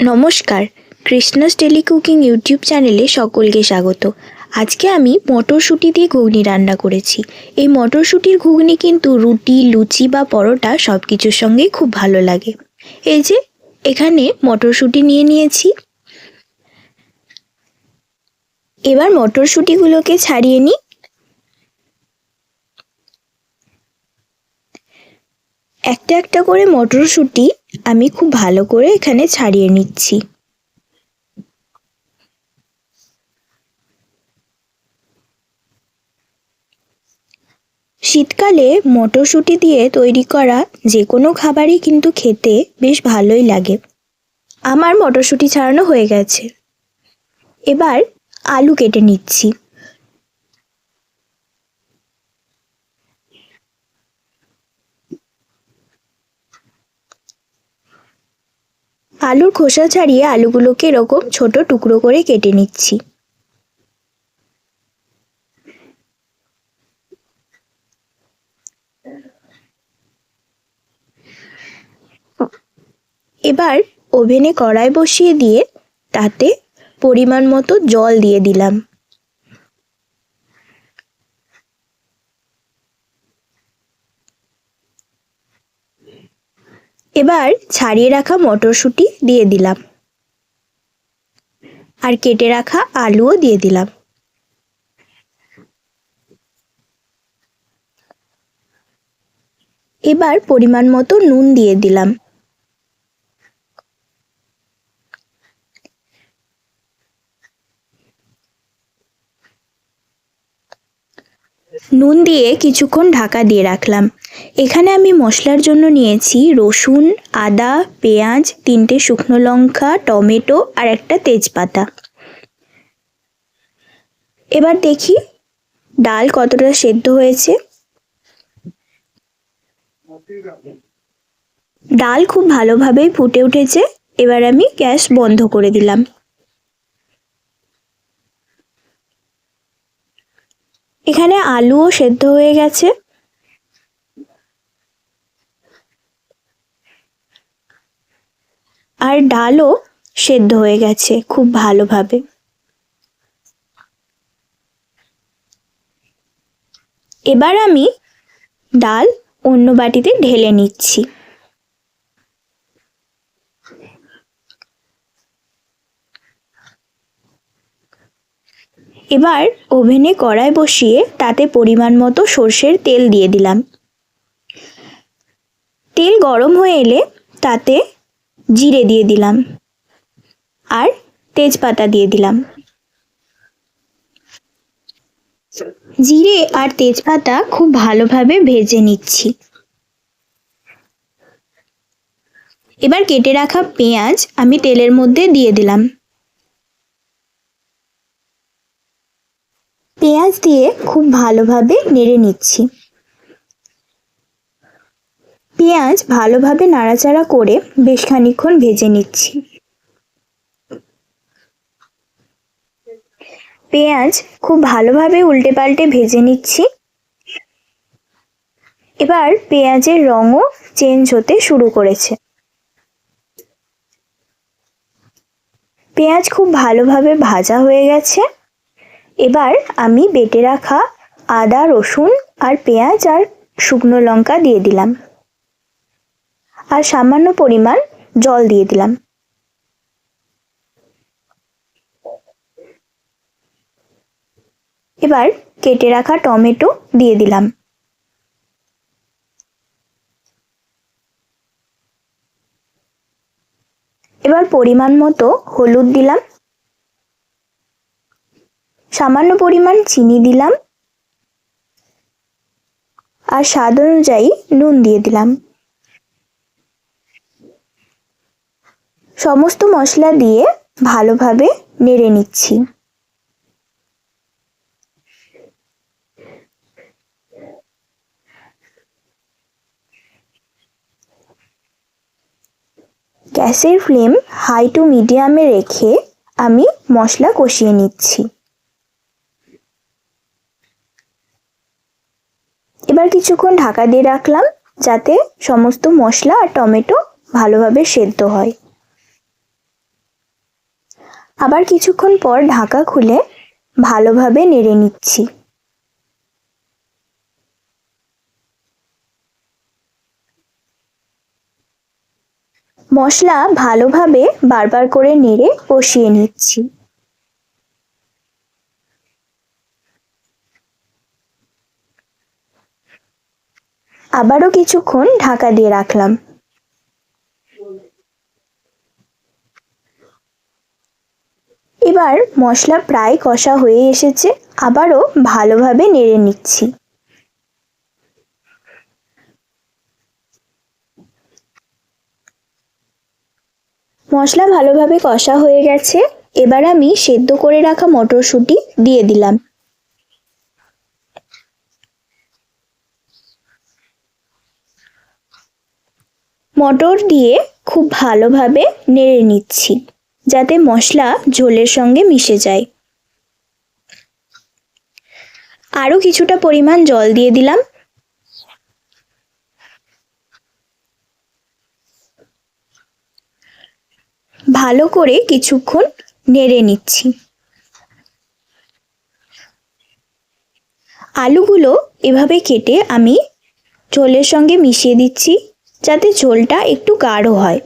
নমস্কার, Krishna's daily cooking YouTube চ্যানেলে সকলকে স্বাগত। আজকে আমি মটরশুঁটি দিয়ে ঘুগনি রান্না করেছি। এই মটরশুঁটির ঘুগনি কিন্তু রুটি, লুচি বা পরোটা সব কিছুর সঙ্গেই খুব ভালো লাগে। এই যে এখানে মটরশুঁটি নিয়ে নিয়েছি। এবার মটরশুঁটিগুলোকে ছাড়িয়ে নিই। একটা একটা করে মটরশুঁটি আমি খুব ভালো করে এখানে ছাড়িয়ে নিচ্ছি। শীতকালে মটরশুঁটি দিয়ে তৈরি করা যে কোনো খাবারই কিন্তু খেতে বেশ ভালোই লাগে। আমার মটরশুঁটি ছাড়ানো হয়ে গেছে। এবার আলু কেটে নিচ্ছি। আলুর খোসা ছাড়িয়ে আলুগুলোকে এরকম ছোট টুকরো করে কেটে নিচ্ছি। এবার ওভেনে কড়াই বসিয়ে দিয়ে তাতে পরিমাণ মতো জল দিয়ে দিলাম। এবার ছাড়িয়ে রাখা মটরশুঁটি দিয়ে দিলাম আর কেটে রাখা আলুও দিয়ে দিলাম। এবার পরিমাণ মতো নুন দিয়ে দিলাম। নুন দিয়ে কিছুক্ষণ ঢাকা দিয়ে রাখলাম। এখানে আমি মশলার জন্য নিয়েছি রসুন, আদা, পেঁয়াজ, 3টে শুকনো লঙ্কা, টমেটো আর একটা তেজপাতা। এবার দেখি ডাল কতটা সেদ্ধ হয়েছে। ডাল খুব ভালোভাবেই ফুটে উঠেছে। এবার আমি গ্যাস বন্ধ করে দিলাম। এখানে আলুও সেদ্ধ হয়ে গেছে। আর ডালও সেদ্ধ হয়ে গেছে খুব ভালোভাবে। এবার আমি ডাল অন্য বাটিতে ঢেলে নিচ্ছি। এবার ওভেনে কড়াই বসিয়ে তাতে পরিমাণ মতো সর্ষের তেল দিয়ে দিলাম। তেল গরম হয়ে এলে তাতে জিরে দিয়ে দিলাম আর তেজপাতা দিয়ে দিলাম। জিরে আর তেজপাতা খুব ভালোভাবে ভেজে নিচ্ছি। এবার কেটে রাখা পেঁয়াজ আমি তেলের মধ্যে দিয়ে দিলাম। পেঁয়াজ দিয়ে খুব ভালোভাবে নেড়ে নিচ্ছি। পেঁয়াজ ভালোভাবে নাড়াচাড়া করে বেশ খানিকক্ষণ ভেজে নিচ্ছি। পেঁয়াজ খুব ভালোভাবে উল্টে পাল্টে ভেজে নিচ্ছি। এবার পেঁয়াজের রঙও চেঞ্জ হতে শুরু করেছে। পেঁয়াজ খুব ভালোভাবে ভাজা হয়ে গেছে। এবার আমি বেটে রাখা আদা, রসুন আর পেঁয়াজ আর শুকনো লঙ্কা দিয়ে দিলাম আর সামান্য পরিমাণ জল দিয়ে দিলাম। এবার কেটে রাখা টমেটো দিয়ে দিলাম। এবার পরিমাণ মতো হলুদ দিলাম, সামান্য পরিমাণ চিনি দিলাম আর স্বাদ অনুযায়ী নুন দিয়ে দিলাম। সমস্ত মশলা দিয়ে ভালোভাবে নেড়ে নিচ্ছি। গ্যাসের ফ্লেম হাই টু মিডিয়ামে রেখে আমি মশলা কষিয়ে নিচ্ছি। এবার কিছুক্ষণ ঢাকা দিয়ে রাখলাম যাতে সমস্ত মশলা আর টমেটো ভালোভাবে সেদ্ধ হয়। আবার কিছুক্ষণ পর ঢাকা খুলে ভালোভাবে নেড়ে নিচ্ছি। মশলা ভালোভাবে বারবার করে নেড়ে কষিয়ে নিচ্ছি। আবারও কিছুক্ষণ ঢাকা দিয়ে রাখলাম। এবার মশলা প্রায় কষা হয়ে এসেছে, আবারও ভালোভাবে নেড়ে নিচ্ছি। মশলা ভালোভাবে কষা হয়ে গেছে, এবার আমি সেদ্ধ করে রাখা মটরশুঁটি দিয়ে দিলাম। মটর দিয়ে খুব ভালোভাবে নেড়ে নিচ্ছি যাতে মশলা ঝোলের সঙ্গে মিশে যায়। আরও কিছুটা পরিমাণ জল দিয়ে দিলাম। ভালো করে কিছুক্ষণ নেড়ে নিচ্ছি। আলুগুলো এভাবে কেটে আমি ঝোলের সঙ্গে মিশিয়ে দিচ্ছি যাতে ঝোলটা একটু গাঢ় হয়।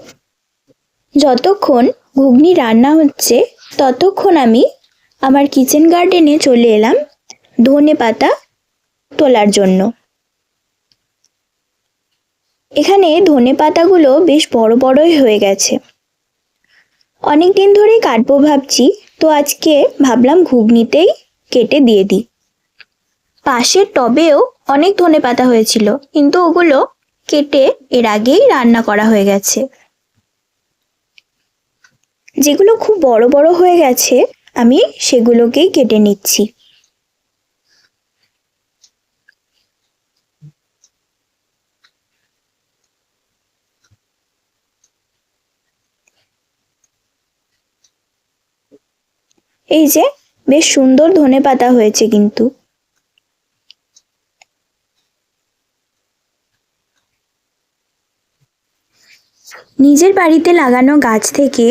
যতক্ষণ ঘুগনি রান্না হচ্ছে ততক্ষণ আমি আমার কিচেন গার্ডেনে চলে এলাম ধনেপাতা তোলার জন্য। এখানে ধনেপাতাগুলো বেশ বড় বড়ই হয়ে গেছে। অনেক দিন ধরেই কাটবো ভাবছি, তো আজকে ভাবলাম ঘুগনিতেই কেটে দিয়ে দিই। পাশের টবেও অনেক ধনেপাতা হয়েছিল, কিন্তু ওগুলো কেটে এর আগেই রান্না করা হয়ে গেছে। যেগুলো খুব বড় বড় হয়ে গেছে আমি সেগুলোকেই কেটে নিচ্ছি। এই যে বেশ সুন্দর ধনেপাতা হয়েছে কিন্তু। নিজের বাড়িতে লাগানো গাছ থেকে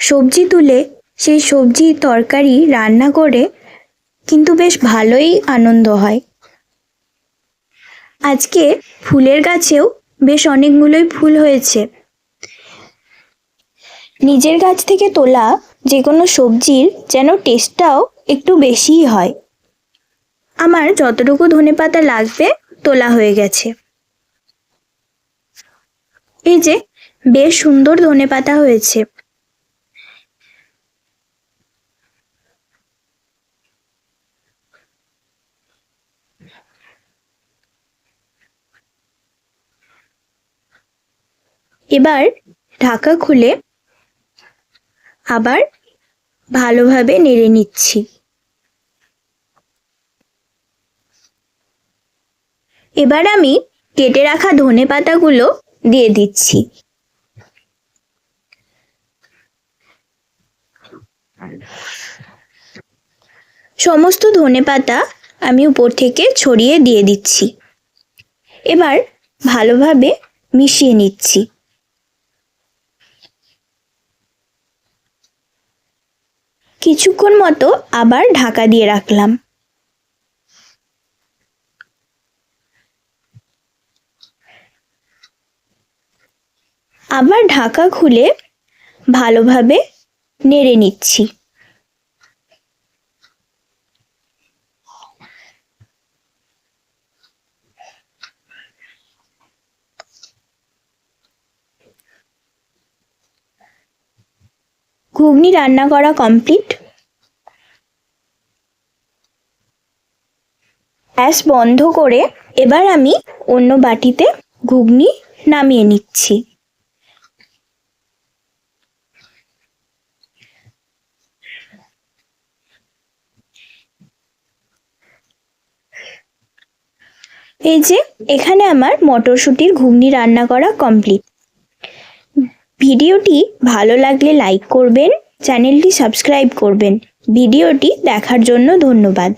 সবজি তুলে সেই সবজি তরকারি রান্না করে কিন্তু বেশ ভালোই আনন্দ হয়। আজকে ফুলের গাছেও বেশ অনেকগুলোই ফুল হয়েছে। নিজের গাছ থেকে তোলা যে কোনো সবজির যেন টেস্টটাও একটু বেশিই হয়। আমার যতটুকু ধনেপাতা লাগবে তোলা হয়ে গেছে। এই যে বেশ সুন্দর ধনেপাতা হয়েছে। এবার ঢাকা খুলে আবার ভালোভাবে নেড়ে নিচ্ছি। এবার আমি কেটে রাখা ধনেপাতাগুলো দিয়ে দিচ্ছি। সমস্ত ধনেপাতা আমি উপর থেকে ছড়িয়ে দিয়ে দিচ্ছি। এবার ভালোভাবে মিশিয়ে নিচ্ছি। কিছুক্ষণ মতো আবার ঢাকা দিয়ে রাখলাম। আবার ঢাকা খুলে ভালোভাবে নেড়ে নিচ্ছি। ঘুগনি রান্না করা কমপ্লিট। গ্যাস বন্ধ করে এবার আমি অন্য বাটিতে ঘুগনি নামিয়ে নিচ্ছি। এই যে এখানে আমার মটরশুঁটির ঘুগনি রান্না করা কমপ্লিট। ভিডিওটি ভালো লাগলে লাইক করবেন, চ্যানেলটি সাবস্ক্রাইব করবেন। ভিডিওটি দেখার জন্য ধন্যবাদ।